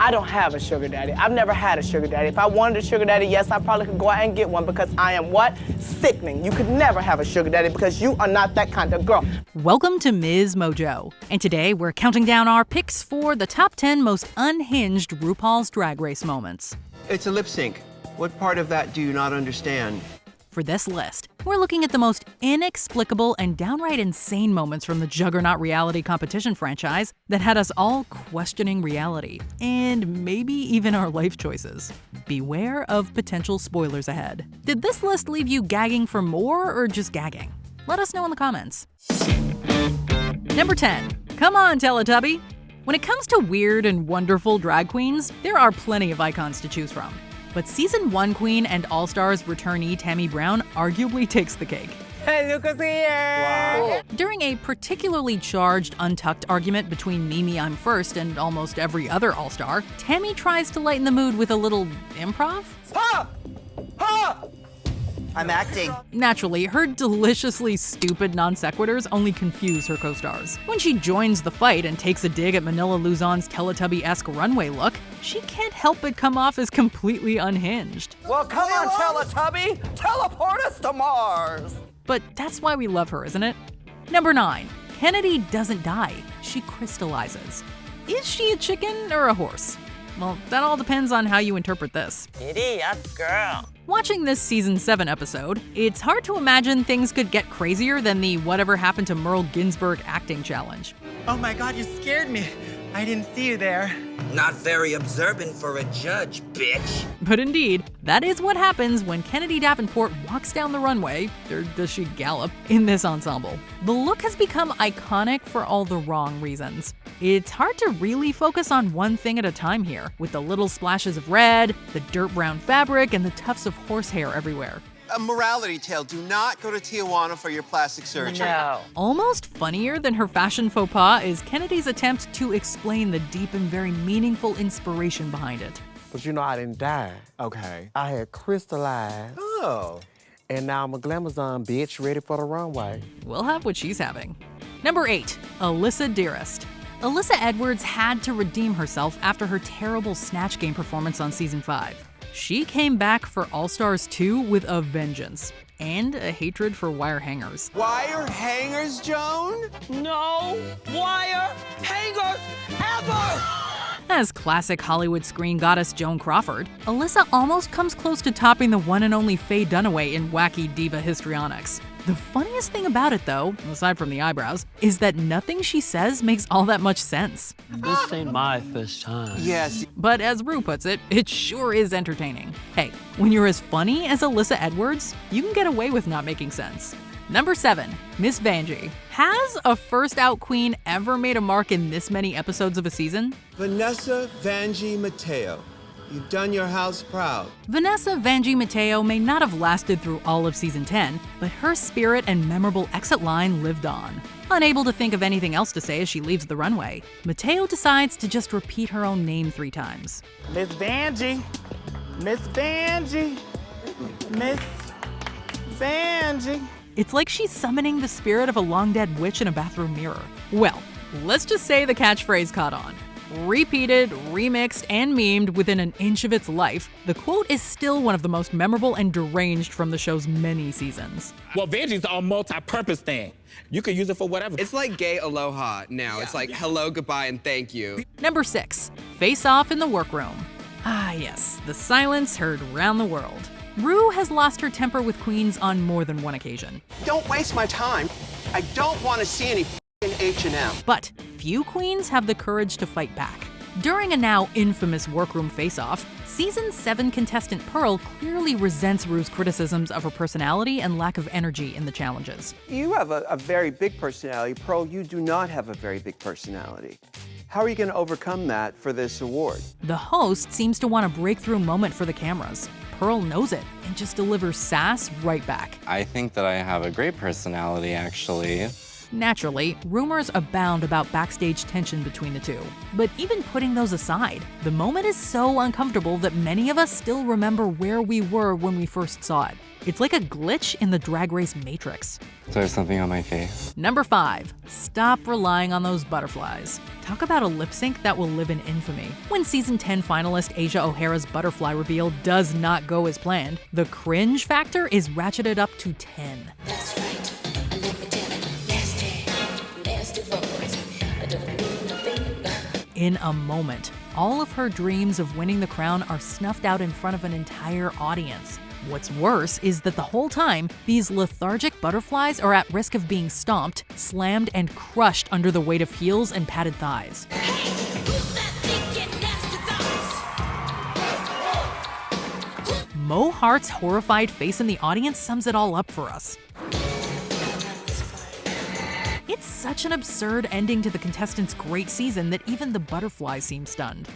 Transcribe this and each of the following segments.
I don't have a sugar daddy. I've never had a sugar daddy. If I wanted a sugar daddy, yes, I probably could go out and get one because I am what? Sickening. You could never have a sugar daddy because you are not that kind of girl. Welcome to MsMojo, and today we're counting down our picks for the top 10 most unhinged RuPaul's Drag Race moments. It's a lip sync. What part of that do you not understand? For this list, we're looking at the most inexplicable and downright insane moments from the juggernaut reality competition franchise that had us all questioning reality, and maybe even our life choices. Beware of potential spoilers ahead. Did this list leave you gagging for more or just gagging? Let us know in the comments. Number 10. Come on, Teletubby! When it comes to weird and wonderful drag queens, there are plenty of icons to choose from. But Season 1 queen and All-Stars returnee Tammy Brown arguably takes the cake. Hey, look who's here! Wow. During a particularly charged untucked argument between Mimi I'm First and almost every other All-Star, Tammy tries to lighten the mood with a little improv? Ha! Ha! I'm acting. Naturally, her deliciously stupid non sequiturs only confuse her co-stars. When she joins the fight and takes a dig at Manila Luzon's Teletubby-esque runway look, she can't help but come off as completely unhinged. Well, come on, Teletubby! Teleport us to Mars! But that's why we love her, isn't it? Number 9. Kennedy doesn't die, she crystallizes. Is she a chicken or a horse? Well, that all depends on how you interpret this. Idiot girl. Watching this Season 7 episode, it's hard to imagine things could get crazier than the Whatever Happened to Merle Ginsburg acting challenge. Oh my God, you scared me. I didn't see you there. Not very observant for a judge, bitch. But indeed, that is what happens when Kennedy Davenport walks down the runway, or does she gallop, in this ensemble. The look has become iconic for all the wrong reasons. It's hard to really focus on one thing at a time here, with the little splashes of red, the dirt brown fabric, and the tufts of horsehair everywhere. A morality tale. Do not go to Tijuana for your plastic surgery. No. Almost funnier than her fashion faux pas is Kennedy's attempt to explain the deep and very meaningful inspiration behind it. But you know, I didn't die. Okay. I had crystallized. Oh. And now I'm a glamazon bitch ready for the runway. We'll have what she's having. Number 8. Alyssa Dearest. Alyssa Edwards had to redeem herself after her terrible Snatch Game performance on Season 5. She came back for All-Stars 2 with a vengeance and a hatred for wire hangers. Wire hangers, Joan? No wire hangers ever! As classic Hollywood screen goddess Joan Crawford, Alyssa almost comes close to topping the one and only Faye Dunaway in wacky diva histrionics. The funniest thing about it, though, aside from the eyebrows, is that nothing she says makes all that much sense. This ain't my first time. Yes. But as Ru puts it sure is entertaining. Hey, when you're as funny as Alyssa Edwards, you can get away with not making sense. Number 7. Miss Vanjie. Has a first-out queen ever made a mark in this many episodes of a season? Vanessa Vanjie Mateo. You've done your house proud. Vanessa Vanjie Mateo may not have lasted through all of Season 10, but her spirit and memorable exit line lived on. Unable to think of anything else to say as she leaves the runway, Mateo decides to just repeat her own name 3 times. Miss Vanjie. Miss Vanjie. Miss Vanjie. It's like she's summoning the spirit of a long-dead witch in a bathroom mirror. Well, let's just say the catchphrase caught on. Repeated, remixed, and memed within an inch of its life, the quote is still one of the most memorable and deranged from the show's many seasons. Well, Vanjie's a multi-purpose thing. You can use it for whatever. It's like gay aloha now. It's like hello, goodbye, and thank you. Number 6. Face Off in the Workroom. Ah yes, the silence heard round the world. Ru has lost her temper with queens on more than one occasion. Don't waste my time. I don't want to see any H&M. But few queens have the courage to fight back. During a now infamous workroom face-off, Season 7 contestant Pearl clearly resents Ru's criticisms of her personality and lack of energy in the challenges. You have a very big personality. Pearl, you do not have a very big personality. How are you going to overcome that for this award? The host seems to want a breakthrough moment for the cameras. Pearl knows it and just delivers sass right back. I think that I have a great personality, actually. Naturally, rumors abound about backstage tension between the two. But even putting those aside, the moment is so uncomfortable that many of us still remember where we were when we first saw it. It's like a glitch in the Drag Race Matrix. Is there something on my face? Number 5. Stop relying on those butterflies. Talk about a lip sync that will live in infamy. When season 10 finalist Asia O'Hara's butterfly reveal does not go as planned, the cringe factor is ratcheted up to 10. That's right. I live with nasty boys. I don't need nothing. In a moment, all of her dreams of winning the crown are snuffed out in front of an entire audience. What's worse is that the whole time, these lethargic butterflies are at risk of being stomped, slammed, and crushed under the weight of heels and padded thighs. Hey, who's that thinking nasty thoughts? Mo Hart's horrified face in the audience sums it all up for us. It's such an absurd ending to the contestants' great season that even the butterflies seem stunned.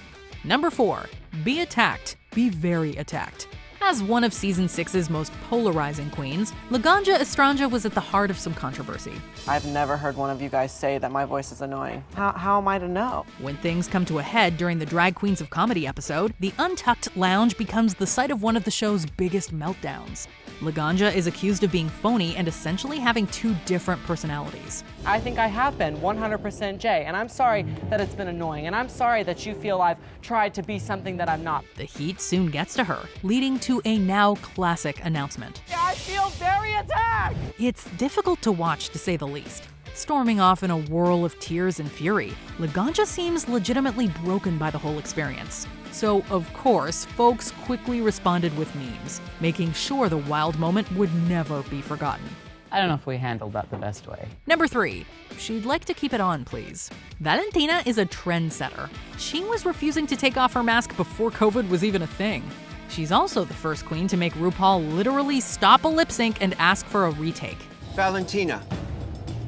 Number 4. Be attacked. Be very attacked. As one of season 6's most polarizing queens, Laganja Estranja was at the heart of some controversy. I've never heard one of you guys say that my voice is annoying. How am I to know? When things come to a head during the Drag Queens of Comedy episode, the Untucked lounge becomes the site of one of the show's biggest meltdowns. Laganja is accused of being phony and essentially having 2 different personalities. I think I have been 100% Jay, and I'm sorry that it's been annoying, and I'm sorry that you feel I've tried to be something that I'm not. The heat soon gets to her, leading to a now classic announcement. I feel very attacked! It's difficult to watch, to say the least. Storming off in a whirl of tears and fury, Laganja seems legitimately broken by the whole experience. So, of course, folks quickly responded with memes, making sure the wild moment would never be forgotten. I don't know if we handled that the best way. Number 3. She'd like to keep it on, please. Valentina is a trendsetter. She was refusing to take off her mask before COVID was even a thing. She's also the first queen to make RuPaul literally stop a lip sync and ask for a retake. Valentina,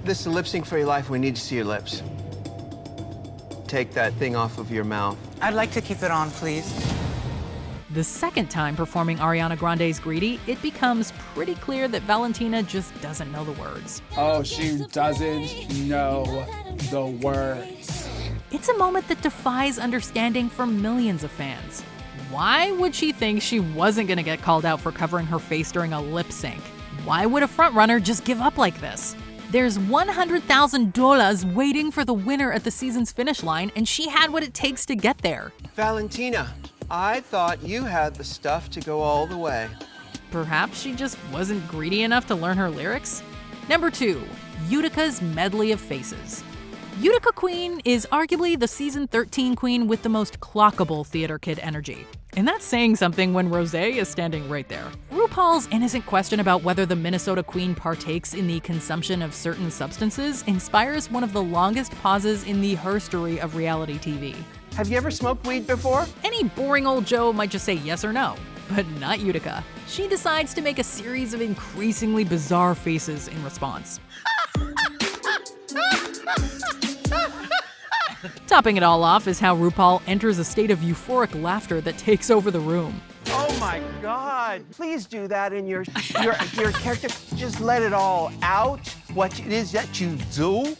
this is a lip sync for your life. We need to see your lips. Take that thing off of your mouth. I'd like to keep it on, please. The second time performing Ariana Grande's Greedy, it becomes pretty clear that Valentina just doesn't know the words. Oh, she doesn't know the words. It's a moment that defies understanding for millions of fans. Why would she think she wasn't gonna get called out for covering her face during a lip sync? Why would a frontrunner just give up like this? There's $100,000 waiting for the winner at the season's finish line, and she had what it takes to get there. Valentina, I thought you had the stuff to go all the way. Perhaps she just wasn't greedy enough to learn her lyrics? Number 2. Utica's medley of faces. Utica Queen is arguably the season 13 queen with the most clockable theater kid energy. And that's saying something when Rosé is standing right there. RuPaul's innocent question about whether the Minnesota Queen partakes in the consumption of certain substances inspires one of the longest pauses in the herstory of reality TV. Have you ever smoked weed before? Any boring old Joe might just say yes or no, but not Utica. She decides to make a series of increasingly bizarre faces in response. Topping it all off is how RuPaul enters a state of euphoric laughter that takes over the room. Oh my God, please do that in your character. Just let it all out. What it is that you do,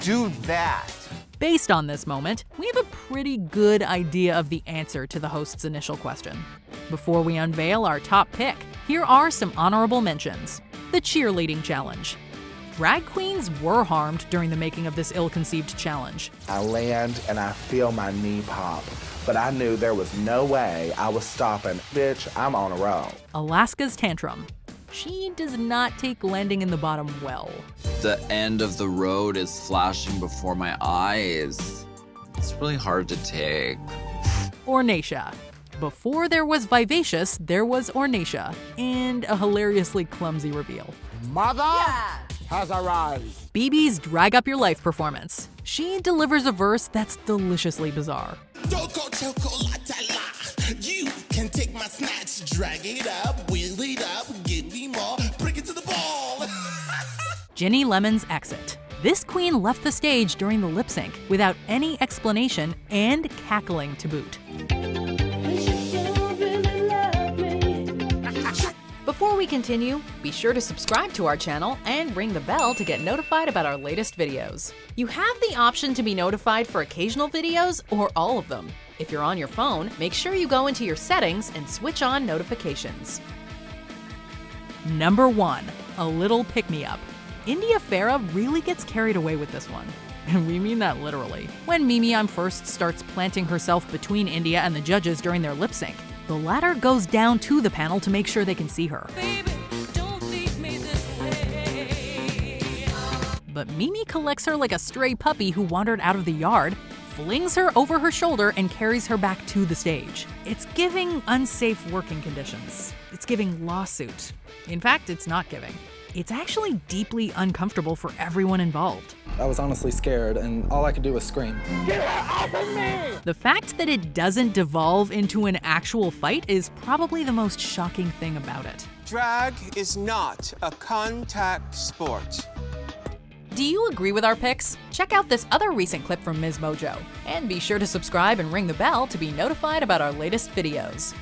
do that. Based on this moment, we have a pretty good idea of the answer to the host's initial question. Before we unveil our top pick, here are some honorable mentions. The cheerleading challenge. Drag queens were harmed during the making of this ill-conceived challenge. I land and I feel my knee pop, but I knew there was no way I was stopping. Bitch, I'm on a roll. Alaska's tantrum. She does not take landing in the bottom well. The end of the road is flashing before my eyes. It's really hard to take. Ornacia. Before there was Vivacious, there was Ornacia, and a hilariously clumsy reveal. Mother has arrived. BB's Drag Up Your Life performance. She delivers a verse that's deliciously bizarre. You can take my snatch, drag it up, wheel it up, give me more, bring it to the ball. Ginny Lemon's exit. This queen left the stage during the lip sync without any explanation and cackling to boot. Before we continue, be sure to subscribe to our channel and ring the bell to get notified about our latest videos. You have the option to be notified for occasional videos or all of them. If you're on your phone, make sure you go into your settings and switch on notifications. Number 1. A little pick-me-up. India Farah really gets carried away with this one. And we mean that literally. When Mimi first starts planting herself between India and the judges during their lip sync, the latter goes down to the panel to make sure they can see her. But Mimi collects her like a stray puppy who wandered out of the yard, flings her over her shoulder, and carries her back to the stage. It's giving unsafe working conditions. It's giving lawsuit. In fact, it's not giving. It's actually deeply uncomfortable for everyone involved. I was honestly scared, and all I could do was scream. Get her off of me! The fact that it doesn't devolve into an actual fight is probably the most shocking thing about it. Drag is not a contact sport. Do you agree with our picks? Check out this other recent clip from MsMojo, and be sure to subscribe and ring the bell to be notified about our latest videos.